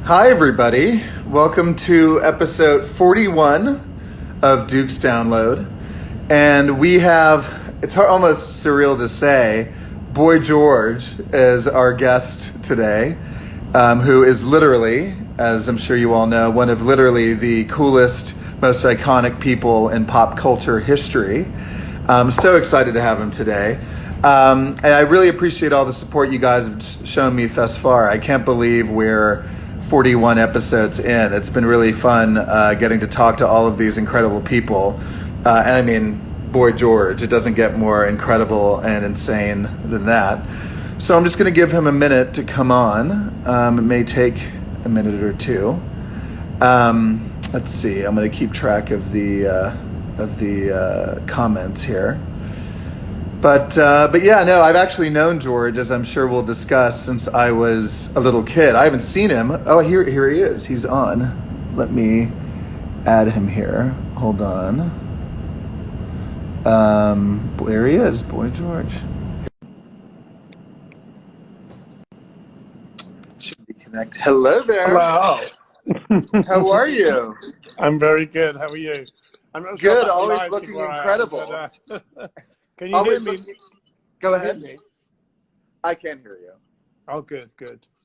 Hi, everybody. Welcome to episode 41 of Duke's Download. And we have, it's almost surreal to say, Boy George is our guest today, who is literally, as I'm sure you all know, one of literally the coolest, most iconic people in pop culture history. I'm so excited to have him today. And I really appreciate all the support you guys have shown me thus far. I can't believe we're 41 episodes in. It's been really fun getting to talk to all of these incredible people. And I mean, Boy George, it doesn't get more incredible and insane than that. So I'm just going to give him a minute to come on. It may take a minute or two. Let's see. I'm going to keep track of the comments here. But yeah, no, I've actually known George, as I'm sure we'll discuss, since I was a little kid. I haven't seen him. Oh, here he is. He's on. Let me add him here. Hold on. There he is, Boy George. Should be connected. Hello there. Hello. How are you? I'm very good. How are you? I'm not sure Good. about Always the looking lighting incredible. where I am, but, can you Always hear me? Go Can you ahead. hear me? I can hear you. Oh, good.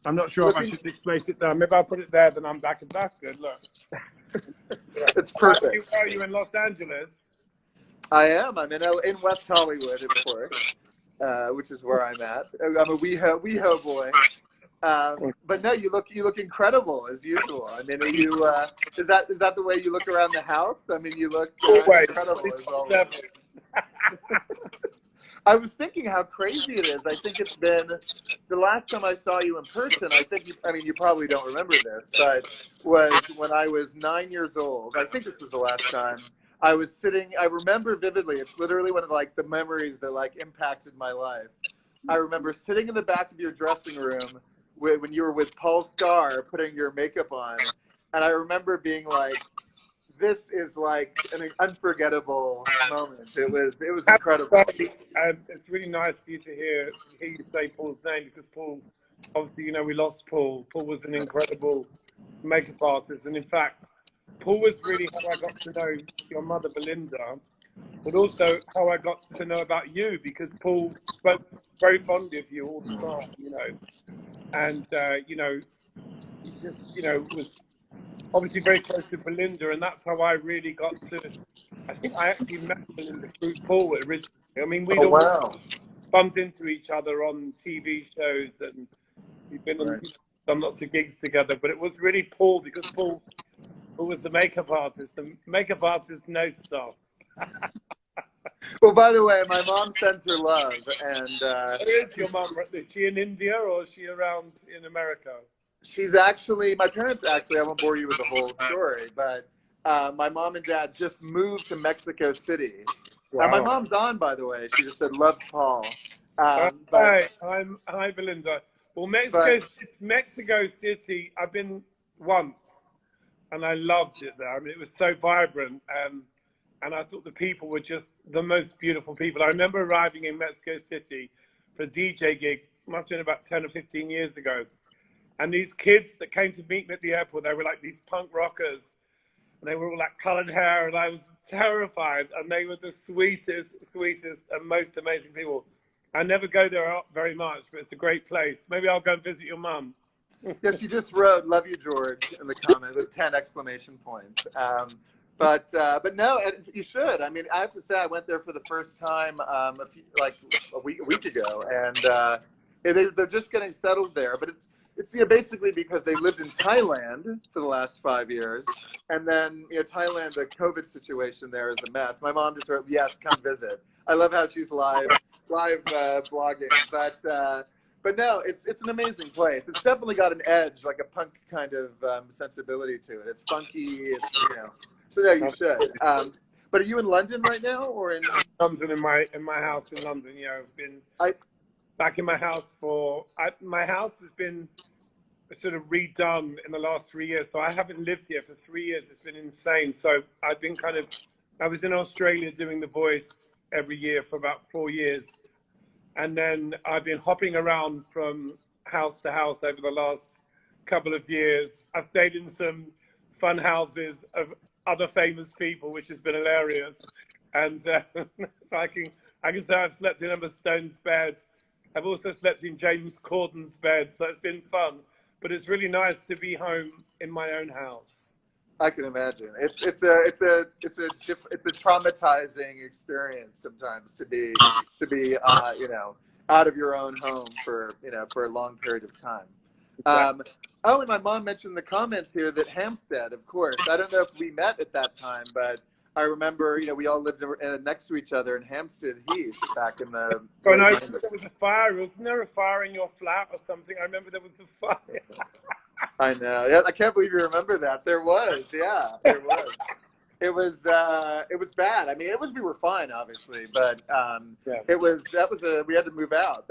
I'm not sure if I should displace it there. Maybe I'll put it there, then I'm back. And that's good. Look. It's perfect. Are you in Los Angeles? I am. I'm in West Hollywood, of course, which is where I'm at. I'm a WeHo boy. But no, you look incredible as usual. I mean, are you? Is that the way you look around the house? I mean, you look incredible as always. I was thinking how crazy it is. I think it's been the last time I saw you in person. You probably don't remember this, but was when I was 9 years old. I think this was the last time. I was sitting. I remember vividly. It's literally one of the memories that impacted my life. I remember sitting in the back of your dressing room when you were with Paul Starr putting your makeup on, and I remember being like, this is an unforgettable moment. It was incredible. It's really nice for you to hear you say Paul's name, because Paul, obviously, we lost Paul. Paul was an incredible makeup artist, and in fact, Paul was really how I got to know your mother, Belinda, but also how I got to know about you, because Paul spoke very fondly of you all the time, and he just, was obviously very close to Belinda, and that's how I really got to. I think I actually met Belinda through Paul originally. I mean, we'd all bumped into each other on TV shows, and we've been on done lots of gigs together. But it was really Paul, because Paul was the makeup artist. The makeup artist knows stuff. Well, by the way, my mom sends her love, and where is your mom? Is she in India or is she around in America? She's actually, my parents actually, I won't bore you with the whole story, but my mom and dad just moved to Mexico City. Wow. And my mom's on, by the way. She just said, love Paul. Hi, Belinda. Well, Mexico City, I've been once, and I loved it there. I mean, it was so vibrant, and I thought the people were just the most beautiful people. I remember arriving in Mexico City for a DJ gig, must have been about 10 or 15 years ago. And these kids that came to meet me at the airport, they were like these punk rockers. And they were all colored hair, and I was terrified. And they were the sweetest, and most amazing people. I never go there very much, but it's a great place. Maybe I'll go and visit your mum. Yeah, she just wrote, love you, George, in the comments with 10 exclamation points. But no, you should. I mean, I have to say, I went there for the first time a week ago, and they're just getting settled there. But it's basically because they lived in Thailand for the last 5 years, and then Thailand, the COVID situation there is a mess. My mom just wrote, yes, come visit. I love how she's live blogging, but no, it's an amazing place. It's definitely got an edge, like a punk kind of sensibility to it. It's funky, so no, you should. But are you in London right now, or in London? In my house in London. I've been back in my house my house has been sort of redone in the last 3 years, so I haven't lived here for 3 years. It's been insane. So I've been I was in Australia doing The Voice every year for about 4 years, and then I've been hopping around from house to house over the last couple of years. I've stayed in some fun houses of other famous people, which has been hilarious. And so I can say I've slept in Emma Stone's bed. I've also slept in James Corden's bed, so it's been fun. But it's really nice to be home in my own house. I can imagine. It's a traumatizing experience sometimes to be out of your own home for for a long period of time. Um, oh, and my mom mentioned in the comments here that Hampstead, of course. I don't know if we met at that time, but I remember we all lived next to each other in Hampstead Heath back in the Oh, and late I 90s. there was a fire. Wasn't there a fire in your flat or something? I remember there was a fire. I know. Yeah, I can't believe you remember that. There was, yeah, there was. It was bad. I mean, we were fine, obviously, but Yeah. we had to move out.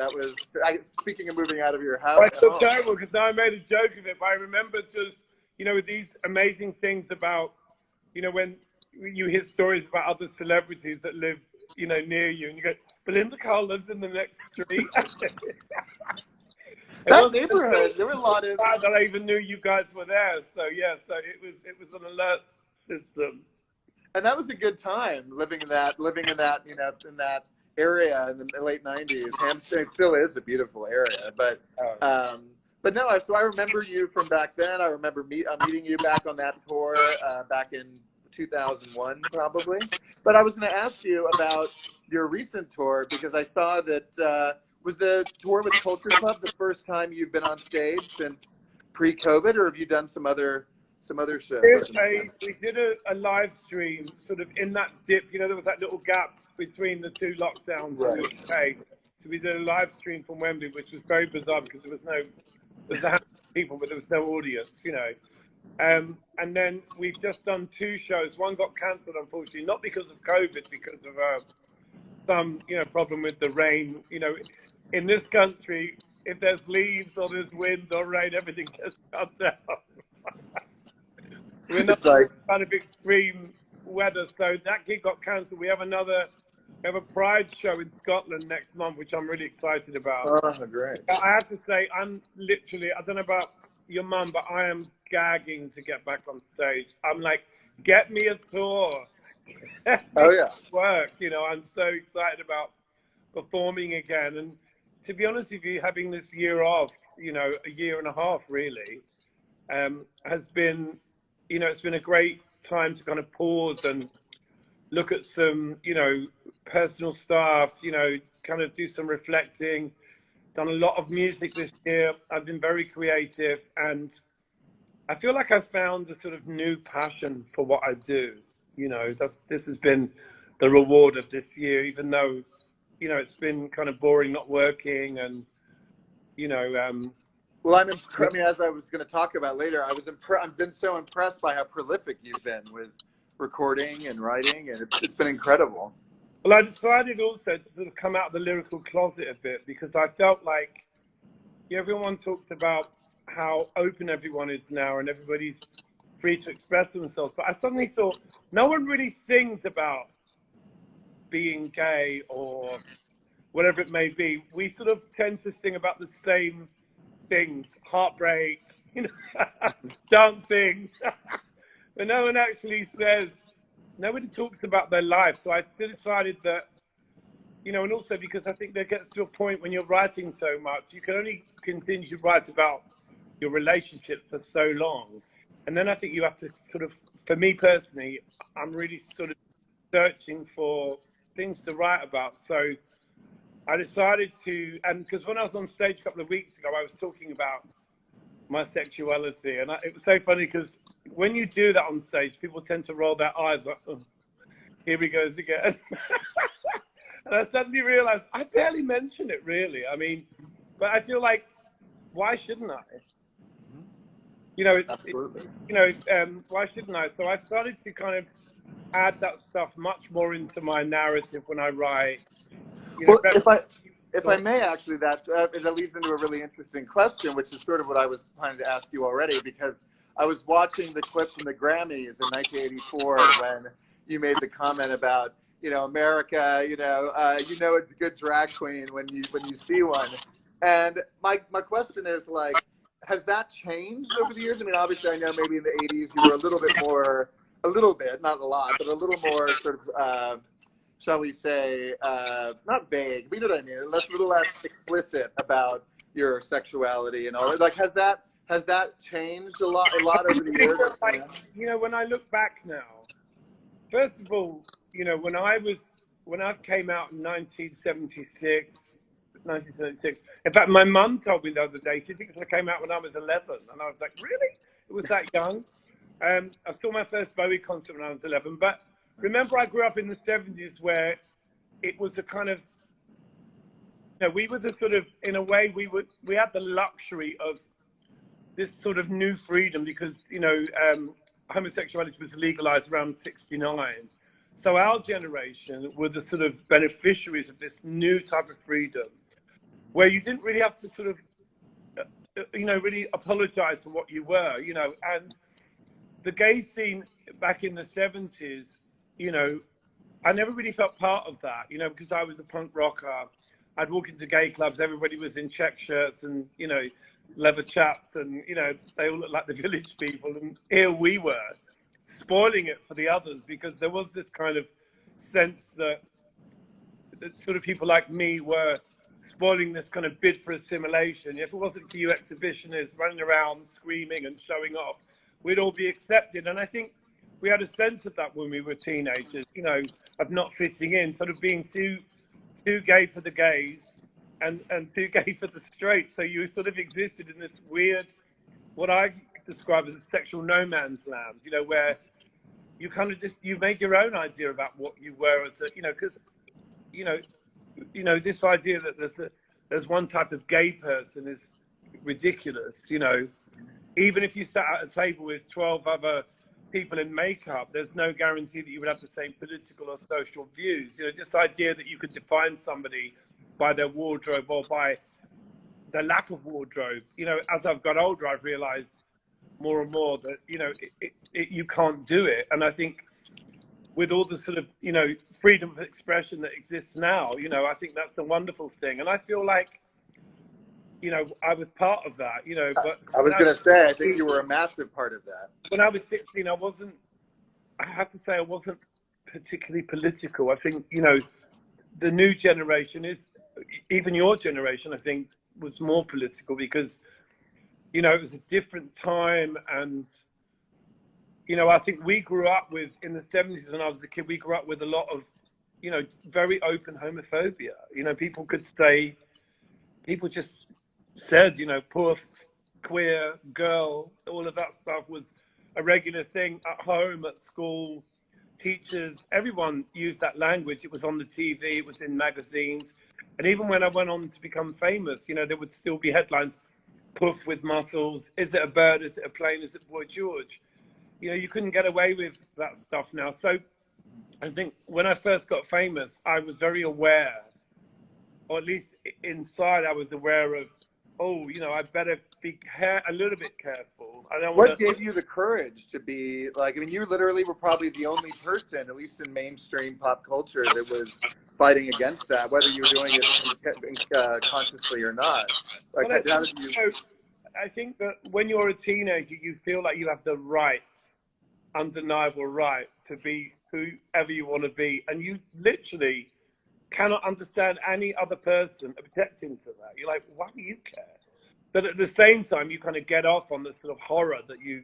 Speaking of moving out of your house, I feel terrible because now I made a joke of it, but I remember just, these amazing things about, when you hear stories about other celebrities that live, near you, and you go, Belinda Carl lives in the next street. that neighborhood, there were a lot of. That I even knew you guys were there. So yeah, so it was an alert system. And that was a good time living in that in that area in the late 90s. Hampstead still is a beautiful area, but no. So I remember you from back then. I remember meeting you back on that tour back in 2001, probably. But I was going to ask you about your recent tour because I saw that was the tour with Culture Club the first time you've been on stage since pre-COVID, or have you done some other shows? We did a live stream sort of in that dip. There was that little gap between the two lockdowns in the UK. So we did a live stream from Wembley, which was very bizarre because there was a handful of people, but there was no audience, And then we've just done two shows. One got cancelled, unfortunately, not because of COVID, because of some, problem with the rain. In this country, if there's leaves or there's wind or rain, everything gets shut down. We're not kind of extreme weather, so that gig got cancelled. We have a Pride show in Scotland next month, which I'm really excited about. Oh, great! I have to say, I'm literally, I don't know about your mum, but I am gagging to get back on stage. I'm like, get me a tour. Oh yeah, work. I'm so excited about performing again. And to be honest with you, having this year off, a year and a half really, has been. It's been a great time to kind of pause and look at some, personal stuff, kind of do some reflecting. Done a lot of music this year. I've been very creative, and I feel like I've found a sort of new passion for what I do. This has been the reward of this year, even though, it's been kind of boring not working and, well, I mean, as I was going to talk about later, I've been so impressed by how prolific you've been with recording and writing, and it's been incredible. Well, I decided also to sort of come out of the lyrical closet a bit because I felt like everyone talks about how open everyone is now and everybody's free to express themselves. But I suddenly thought no one really sings about being gay or whatever it may be. We sort of tend to sing about the same things, heartbreak, dancing, but no one actually nobody talks about their life. So I decided that, and also because I think there gets to a point when you're writing so much, you can only continue to write about your relationship for so long. And then I think you have to sort of, for me personally, I'm really sort of searching for things to write about. So I decided to, and because when I was on stage a couple of weeks ago, I was talking about my sexuality. And it was so funny because when you do that on stage, people tend to roll their eyes like, oh, here he goes again. And I suddenly realized I barely mention it really. I mean, but I feel like, why shouldn't I? Why shouldn't I? So I started to kind of add that stuff much more into my narrative when I write. Well, if I may, actually, that leads into a really interesting question, which is sort of what I was planning to ask you already, because I was watching the clip from the Grammys in 1984 when you made the comment about, America, a good drag queen when you see one. And my question is, like, has that changed over the years? I mean, obviously, I know maybe in the '80s you were a little bit more, a little bit, not a lot, but a little more sort of, shall we say, not vague, but you know what I mean, a little less explicit about your sexuality and all that. Like, has that changed a lot over the years? Like, you know, when I look back now, first of all, you know, when I came out in 1976. In fact, my mum told me the other day she thinks I came out when I was 11, and I was like, really? It was that young? I saw my first Bowie concert when I was 11, but remember, I grew up in the 70s where it was a kind of, you know, we were the sort of, in a way, we had the luxury of this sort of new freedom because, you know, homosexuality was legalized around 69. So our generation were the sort of beneficiaries of this new type of freedom where you didn't really have to sort of, you know, really apologize for what you were, you know. And the gay scene back in the 70s, you know, I never really felt part of that, you know, because I was a punk rocker. I'd walk into gay clubs, everybody was in check shirts and, you know, leather chaps, and, you know, they all looked like the Village People. And here we were spoiling it for the others because there was this kind of sense that sort of people like me were spoiling this kind of bid for assimilation. If it wasn't for you exhibitionists running around screaming and showing off, we'd all be accepted. And I think we had a sense of that when we were teenagers, you know, of not fitting in, sort of being too gay for the gays and too gay for the straights. So you sort of existed in this weird, what I describe as a sexual no man's land, you know, where you kind of just, you made your own idea about what you were as a, you know, because, you know, this idea that there's one type of gay person is ridiculous, you know. Even if you sat at a table with 12 other people in makeup, there's no guarantee that you would have the same political or social views. You know, this idea that you could define somebody by their wardrobe or by the lack of wardrobe. You know, as I've got older, I've realized more and more that, you know, you can't do it. And I think with all the sort of, you know, freedom of expression that exists now, you know, I think that's a wonderful thing. And I feel like, you know, I was part of that, you know. But I was going to say, I think you were a massive part of that. When I was 16, I have to say, I wasn't particularly political. I think, you know, the new generation is, even your generation, I think, was more political because, you know, it was a different time. And, you know, I think we grew up with, in the 70s when I was a kid, we grew up with a lot of, you know, very open homophobia. You know, people just said, you know, poor queer girl, all of that stuff was a regular thing at home, at school. Teachers, everyone used that language. It was on the TV, it was in magazines. And even when I went on to become famous, you know, there would still be headlines, poof with muscles, is it a bird, is it a plane, is it Boy George? You know, you couldn't get away with that stuff now. So I think when I first got famous, I was very aware, or at least inside I was aware of, oh, you know, I better be a little bit careful. I don't What gave you the courage to be like, I mean, you literally were probably the only person, at least in mainstream pop culture, that was fighting against that, whether you were doing it consciously or not. Like, how did you... I think that when you're a teenager, you feel like you have the right, undeniable right to be whoever you want to be. And you literally cannot understand any other person objecting to that. You're like, why do you care? But at the same time, you kind of get off on the sort of horror that you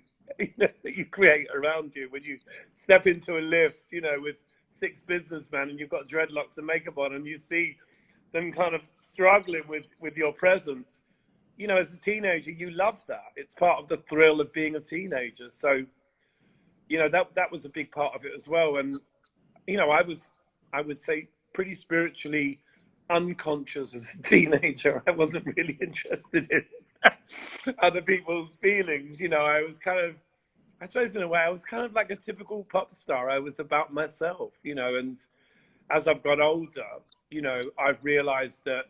that you create around you when you step into a lift, you know, with 6 businessmen and you've got dreadlocks and makeup on, and you see them kind of struggling with your presence. You know, as a teenager, you love that. It's part of the thrill of being a teenager. So, you know, that was a big part of it as well. And, you know, I would say, pretty spiritually unconscious as a teenager. I wasn't really interested in other people's feelings. You know, I was kind of, I suppose in a way, I was kind of like a typical pop star. I was about myself, you know, and as I've got older, you know, I've realized that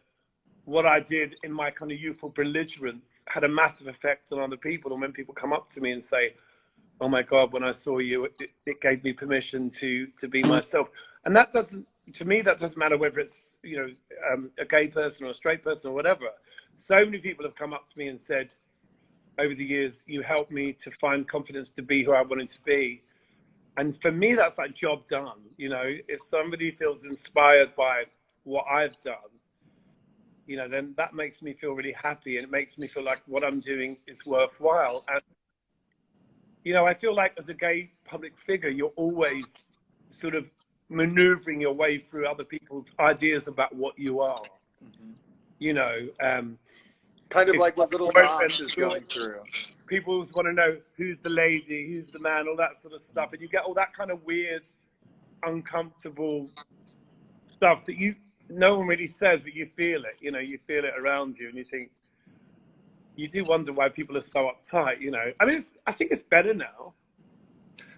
what I did in my kind of youthful belligerence had a massive effect on other people. And when people come up to me and say, oh my God, when I saw you, it gave me permission to be myself. And that doesn't, to me, that doesn't matter whether it's, you know, a gay person or a straight person or whatever. So many people have come up to me and said, over the years, you helped me to find confidence to be who I wanted to be. And for me, that's like job done. You know, if somebody feels inspired by what I've done, you know, then that makes me feel really happy, and it makes me feel like what I'm doing is worthwhile. And, you know, I feel like as a gay public figure, you're always sort of maneuvering your way through other people's ideas about what you are. You know, kind of like what Little Nas is going through. People always want to know who's the lady, who's the man, all that sort of stuff. And you get all that kind of weird, uncomfortable stuff that no one really says, but you feel it. You know, you feel it around you, and you think, you do wonder why people are so uptight, you know. I mean, I think it's better now.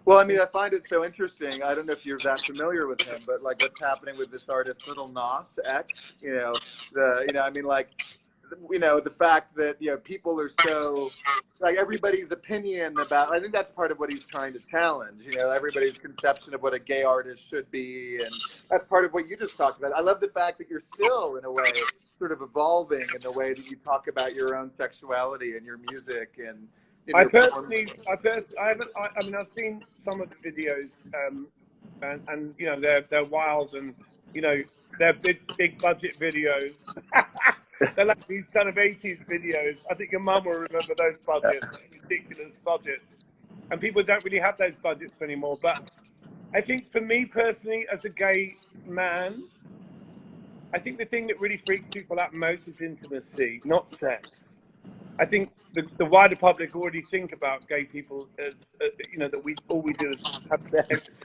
Well, I mean, I find it so interesting. I don't know if you're that familiar with him, but like what's happening with this artist, Little Nas X, you know, I mean, like, you know, the fact that, you know, people are so, like, everybody's opinion about, I think that's part of what he's trying to challenge, you know, everybody's conception of what a gay artist should be. And that's part of what you just talked about. I love the fact that you're still, in a way, sort of evolving in the way that you talk about your own sexuality and your music. And you know, I mean, I've seen some of the videos, and you know, they're wild, and you know, they're big budget videos. They're like these kind of 80s videos. I think your mum will remember those budgets, ridiculous budgets. And people don't really have those budgets anymore. But I think for me personally, as a gay man, I think the thing that really freaks people out most is intimacy, not sex. I think the wider public already think about gay people as, you know, that all we do is have sex.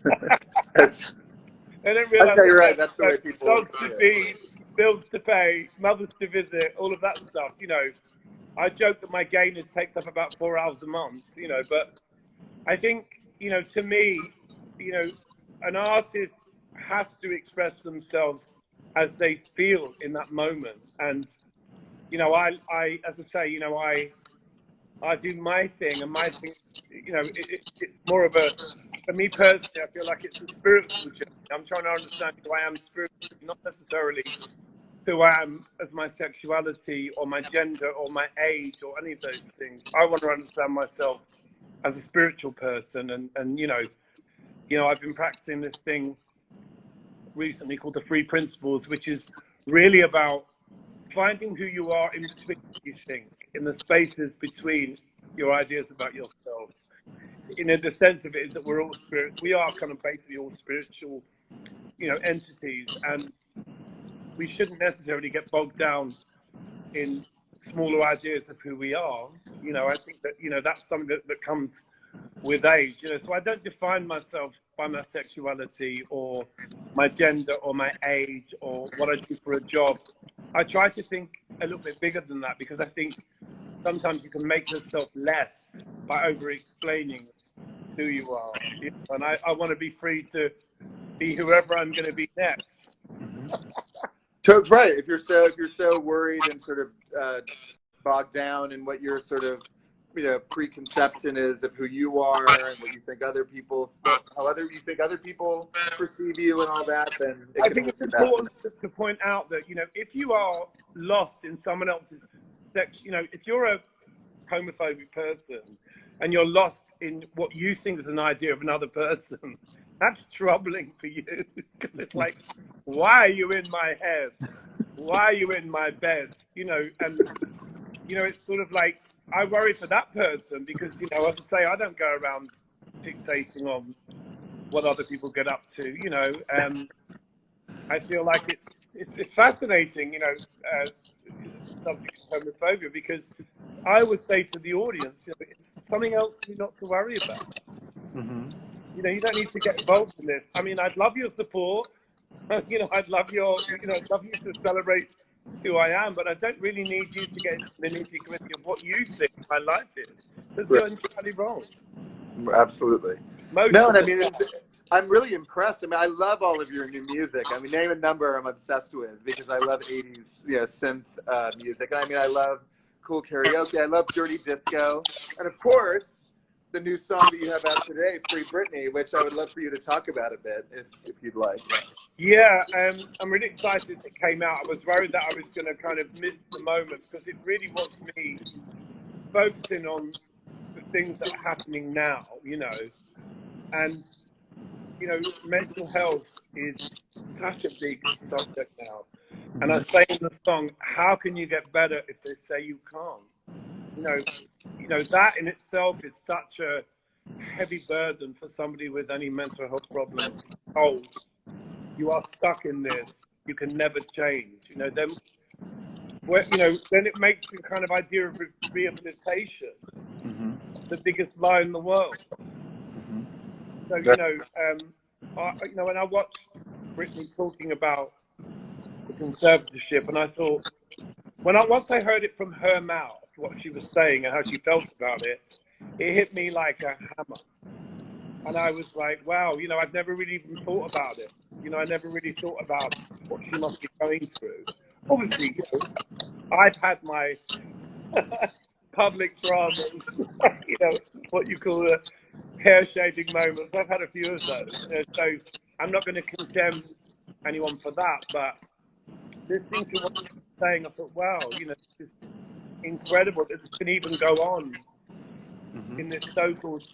They don't realize you're right. That's the way people dogs to feed, bills to pay, mothers to visit, all of that stuff. You know, I joke that my gayness takes up about 4 hours a month, you know, but I think, you know, to me, you know, an artist has to express themselves as they feel in that moment. And, you know, I as I say, you know, I do my thing, and my thing, you know, it's more of a, for me personally, I feel like it's a spiritual journey. I'm trying to understand who I am spiritually, not necessarily who I am as my sexuality or my gender or my age or any of those things. I want to understand myself as a spiritual person, and you know, I've been practicing this thing recently called the Three Principles, which is really about finding who you are in between what you think, in the spaces between your ideas about yourself. You know, the sense of it is that we're all we are kind of basically all spiritual, you know, entities, and we shouldn't necessarily get bogged down in smaller ideas of who we are. You know, I think that, you know, that's something that comes with age, you know. So I don't define myself by my sexuality or my gender or my age or what I do for a job. I try to think a little bit bigger than that, because I think sometimes you can make yourself less by over explaining who you are. You know? And I want to be free to be whoever I'm going to be next. So it's right. If you're so worried and sort of bogged down in what your sort of, you know, preconception is of who you are and what you think other people, you think other people perceive you and all that, then I think it's important to point out that, you know, if you are lost in someone else's sex, you know, if you're a homophobic person and you're lost in what you think is an idea of another person, that's troubling for you, because it's like, why are you in my head? Why are you in my bed? You know, and, you know, it's sort of like, I worry for that person, because, you know, as I say, I don't go around fixating on what other people get up to, you know. I feel like it's fascinating, you know, subject of homophobia, because I would say to the audience, you know, it's something else for you not to worry about. Mm-hmm. You know, you don't need to get involved in this. I mean, I'd love your support. You know, I'd love I'd love you to celebrate who I am, but I don't really need you to get into the nitty-gritty of what you think my life is. Because you're entirely wrong. Absolutely. No, and I mean, I'm really impressed. I mean, I love all of your new music. I mean, name a number I'm obsessed with, because I love 80s, you know, synth music. And I mean, I love cool karaoke. I love dirty disco. And of course, the new song that you have out today, Free Britney, which I would love for you to talk about a bit, if you'd like. Yeah, I'm really excited it came out. I was worried that I was going to kind of miss the moment, because it really was me focusing on the things that are happening now, and mental health is such a big subject now. And I Mhm. say in the song, how can you get better if they say you can't? That in itself is such a heavy burden for somebody with any mental health problems. Oh, you are stuck in this. You can never change. Then it makes the kind of idea of rehabilitation Mhm. the biggest lie in the world. Mhm. So That- when I watched Brittany talking about the conservatorship, and I thought, once I heard it from her mouth, what she was saying and how she felt about it, it hit me like a hammer. And I was like, wow, I've never really even thought about it. I never really thought about what she must be going through. Obviously, I've had my public dramas, what you call a hair shaving moments. I've had a few of those. So I'm not going to condemn anyone for that. But listening to what she was saying, I thought, wow, it's incredible that this can even go on Mhm. in this so-called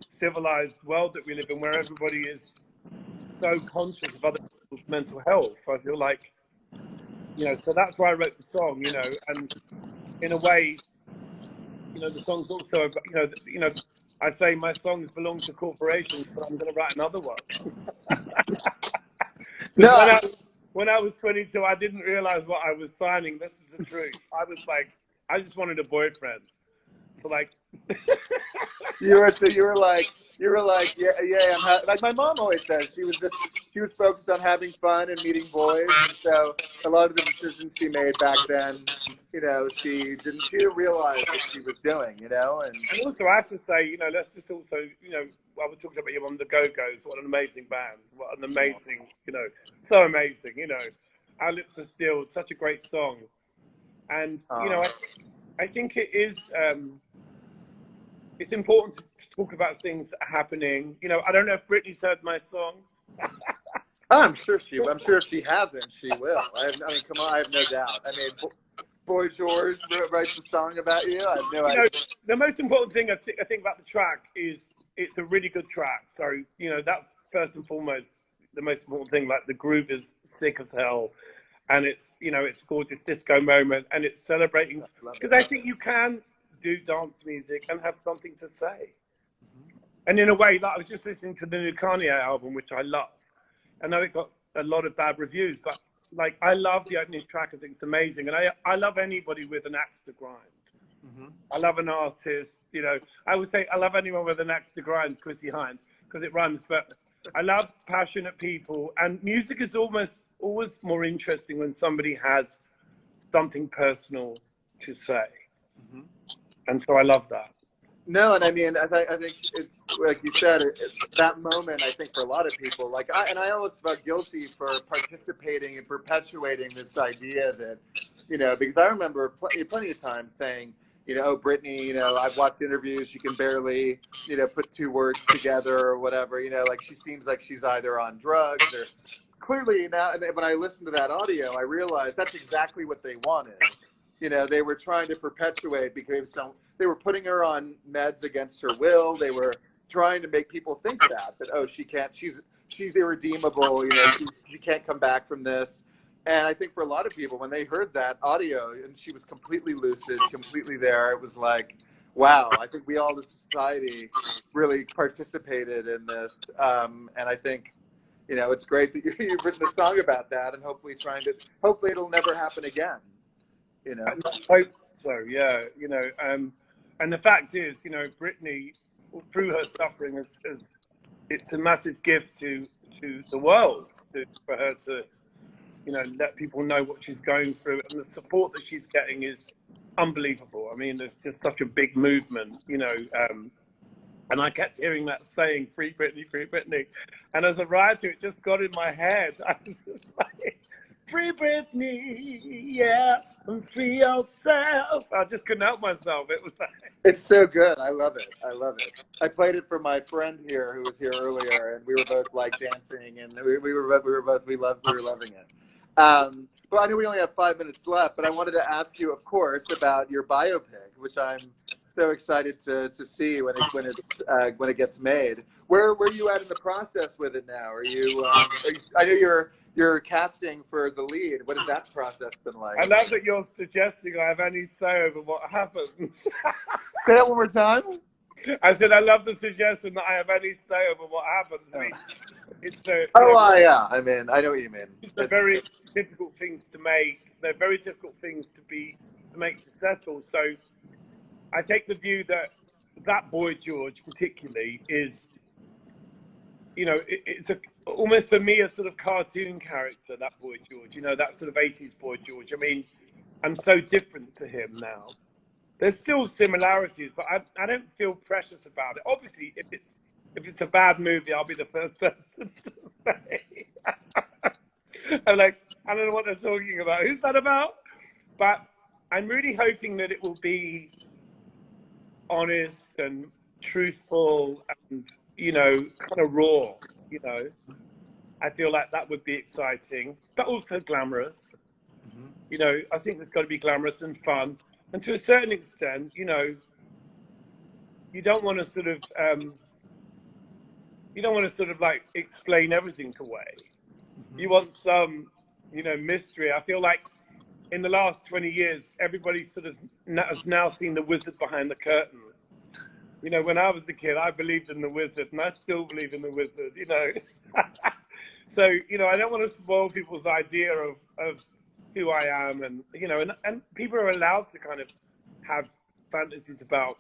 civilized world that we live in, where everybody is so conscious of other people's mental health. I feel like, so that's why I wrote the song, and in a way, the song's also about, I say my songs belong to corporations, but I'm going to write another one. Because No, when I was 22, I didn't realize what I was signing. This is the truth. I was like, I just wanted a boyfriend. So like, you were like, yeah, yeah. Like my mom always says, she was focused on having fun and meeting boys, and so a lot of the decisions she made back then, she didn't realize what she was doing, and and also I have to say, let's just also, I was talking about you on the Go-Go's. What an amazing band! What an amazing, so amazing. Our Lips Are Sealed, such a great song. And I think it is. It's important to talk about things that are happening. I don't know if Britney's heard my song. I'm sure if she hasn't, she will. I mean, come on, I have no doubt. I mean, Boy George writes a song about you. I have no You know, idea. the most important thing I think about the track is it's a really good track. So that's first and foremost the most important thing. Like the groove is sick as hell, and it's gorgeous disco moment, and it's celebrating because I think you can do dance music and have something to say. And in a way, like I was just listening to the new Kanye album, which I love. I know it got a lot of bad reviews, but like I love the opening track. I think it's amazing, and I love anybody with an axe to grind. Mm-hmm. I love an artist. I would say I love anyone with an axe to grind, Chrissy Hines, because it rhymes. But I love passionate people, and music is always more interesting when somebody has something personal to say, Mm-hmm. and so I love that. No, and I mean, I think it's like you said, that moment. I think for a lot of people, like I almost felt guilty for participating and perpetuating this idea that, because I remember plenty of times saying, oh, Brittany, I've watched interviews, she can barely, put two words together or whatever, like she seems like she's either on drugs or clearly now. And when I listened to that audio, I realized that's exactly what they wanted. They were trying to perpetuate because they were putting her on meds against her will. They were trying to make people think that oh, she's irredeemable. She can't come back from this. And I think for a lot of people, when they heard that audio and she was completely lucid, completely there, it was like, wow. I think we all, as society, really participated in this. And I think it's great that you've written a song about that, and hopefully it'll never happen again. And I hope so, yeah. And the fact is, Brittany, through her suffering, it's a massive gift to the world for her to, let people know what she's going through, and the support that she's getting is unbelievable. I mean, there's just such a big movement, and I kept hearing that saying, "Free Britney, free Britney," and as a writer, it just got in my head. I was just like, "Free Britney, yeah, and free yourself." I just couldn't help myself. It was like, It's so good. I love it. I love it. I played it for my friend here who was here earlier, and we were both like dancing, and we were loving it. But I know we only have 5 minutes left, but I wanted to ask you, of course, about your biopic, which I'm so excited to see when it gets made. Where you at in the process with it now? Are you? I know you're casting for the lead. What has that process been like? I love that you're suggesting I have any say over what happens. Say that one more time. I said I love the suggestion that I have any say over what happens. I mean, Yeah. I mean, I know what you mean. They're very difficult things to make. They're very difficult things to make successful. So I take the view that Boy George particularly is, it's almost for me a sort of cartoon character, that Boy George, that sort of 80s Boy George. I mean, I'm so different to him now. There's still similarities, but I don't feel precious about it. Obviously, if it's a bad movie, I'll be the first person to say. I'm like, I don't know what they're talking about. Who's that about? But I'm really hoping that it will be honest and truthful and, kind of raw, I feel like that would be exciting, but also glamorous. I think there's got to be glamorous and fun. And to a certain extent, you don't want to sort of, like explain everything away. You want some, mystery. I feel like in the last 20 years, everybody sort of has now seen the wizard behind the curtain. When I was a kid, I believed in the wizard, and I still believe in the wizard, So, I don't want to spoil people's idea of who I am, and, and people are allowed to kind of have fantasies about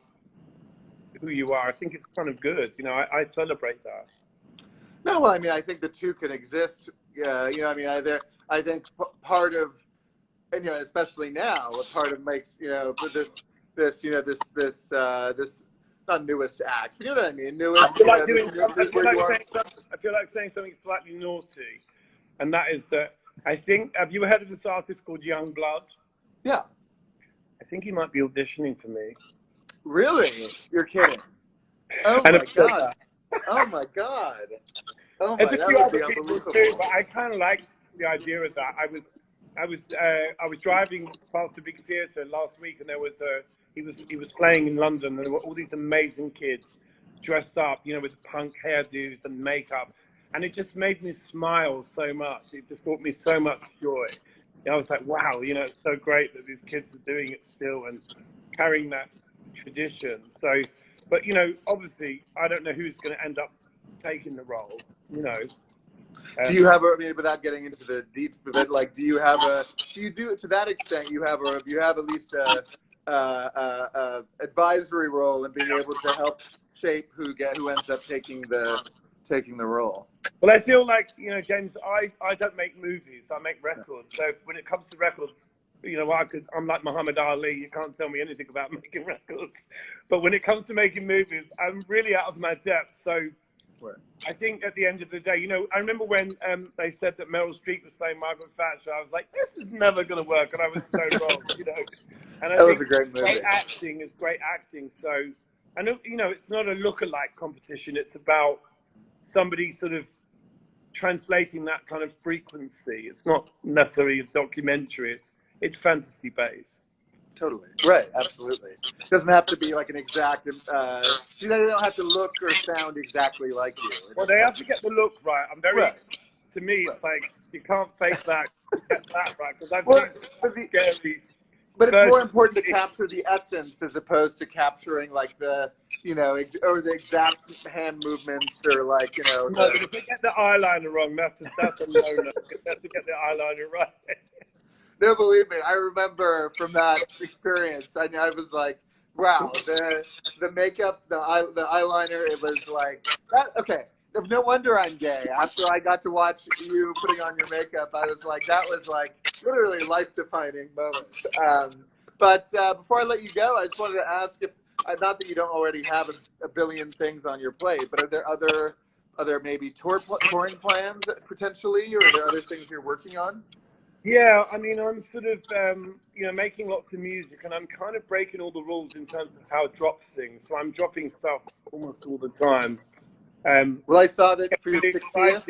who you are. I think it's kind of good. I celebrate that. No, well, I mean, I think the two can exist. I think part of, and especially now, what part of makes this not newest act. You know what I mean? Newest. I feel like saying something slightly naughty, and that is that I think. Have you heard of this artist called Young Blood? Yeah. I think he might be auditioning for me. Really? You're kidding? Oh my god! Oh my god! Oh my! That would be unbelievable. Too, but I kind of like the idea of that. I was driving past the big theatre last week, and there was he was playing in London, and there were all these amazing kids dressed up, with punk hairdos and makeup, and it just made me smile so much. It just brought me so much joy. I was like, wow, it's so great that these kids are doing it still and carrying that tradition. So, but obviously, I don't know who's going to end up taking the role. Do you have without getting into the deep of it, like, do you to that extent, you have at least a advisory role in being able to help shape who ends up taking the role? Well, I feel like, James, I don't make movies, I make records. So when it comes to records, I'm like Muhammad Ali, you can't tell me anything about making records. But when it comes to making movies, I'm really out of my depth. So I think at the end of the day, I remember when they said that Meryl Streep was playing Margaret Thatcher, I was like, this is never going to work. And I was so wrong, And I think was a great movie. Great acting is great acting. So, I know, it's not a look-alike competition. It's about somebody sort of translating that kind of frequency. It's not necessarily a documentary. It's fantasy-based. Totally. Right. Absolutely. It doesn't have to be like an exact, they don't have to look or sound exactly like you. Well, they have to get the look right. To me, it's like, you can't fake that, get that right. Because I've seen scary. But it's more important to capture the essence as opposed to capturing like the, or the exact hand movements or like, No, but if you get the eyeliner wrong, that's a no-no. You have to get the eyeliner right. No, believe me, I remember from that experience. I was like, wow, the makeup, the eyeliner, it was like that. Okay, no wonder I'm gay. After I got to watch you putting on your makeup, I was like, that was like literally life-defining moment. But before I let you go, I just wanted to ask if, not that you don't already have a billion things on your plate, but are there other maybe touring plans potentially, or are there other things you're working on? Yeah, I mean, I'm sort of, making lots of music, and I'm kind of breaking all the rules in terms of how I drop things. So I'm dropping stuff almost all the time. Well, I saw that for your 60th,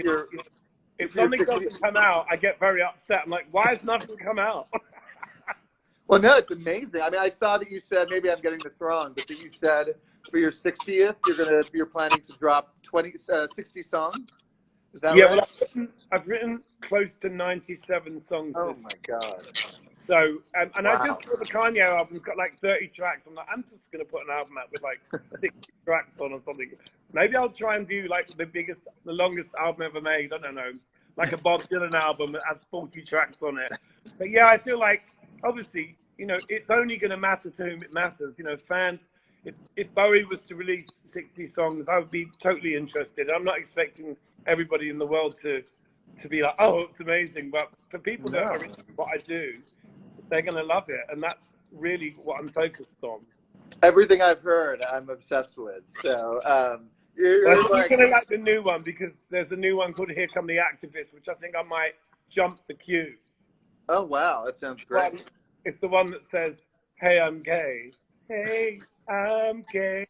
if something doesn't come out, I get very upset. I'm like, why has nothing come out? Well, no, it's amazing. I mean, I saw that you said, maybe I'm getting this wrong, but that you said for your 60th, you're planning to drop 60 songs. Is that Yeah, right? well, I've written close to 97 songs Oh this. my God. So, and I Wow. just thought the Kanye album's got like 30 tracks. I'm like, I'm just gonna put an album out with like 60 tracks on or something. Maybe I'll try and do like the longest album ever made. I don't know, like a Bob Dylan album that has 40 tracks on it. But yeah, I feel like obviously, it's only gonna matter to whom it matters. Fans. If Bowie was to release 60 songs, I would be totally interested. I'm not expecting everybody in the world to be like, oh, it's amazing. But for people that are No. into what I do, they're going to love it. And that's really what I'm focused on. Everything I've heard, I'm obsessed with. So, But I you're think you're like, going to like the new one because there's a new one called Here Come the Activists, which I think I might jump the queue. oh wow, that sounds great. It's the one that says, hey, I'm gay. Hey, I'm gay.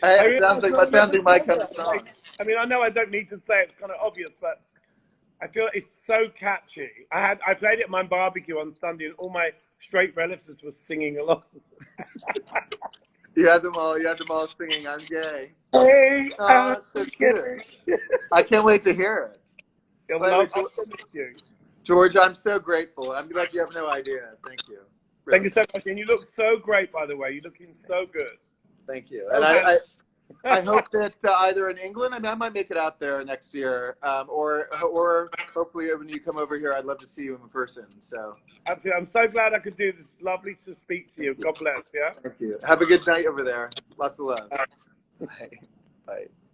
Hey, I it mean, sounds like that sounds like my kind of song. I mean, I know I don't need to say it's kind of obvious, but I feel it's so catchy. I played it at my barbecue on Sunday, and all my straight relatives were singing along. You had them all. You had them all singing "I'm gay." Hey, Oh, I'm that's so gay. cute. I can't wait to hear it. Well, Well, I'll send it to you. George, I'm so grateful. I'm glad you have no idea. Thank you. Thank Really. you so much, and you look so great, by the way. You're looking so good. Thank you. So And handsome. I hope that either in England, I mean, I might make it out there next year, or hopefully when you come over here, I'd love to see you in person. So Absolutely. I'm so glad I could do this. Lovely to speak to you. God bless. Yeah. thank you. Have a good night over there. Lots of love. Bye. Bye.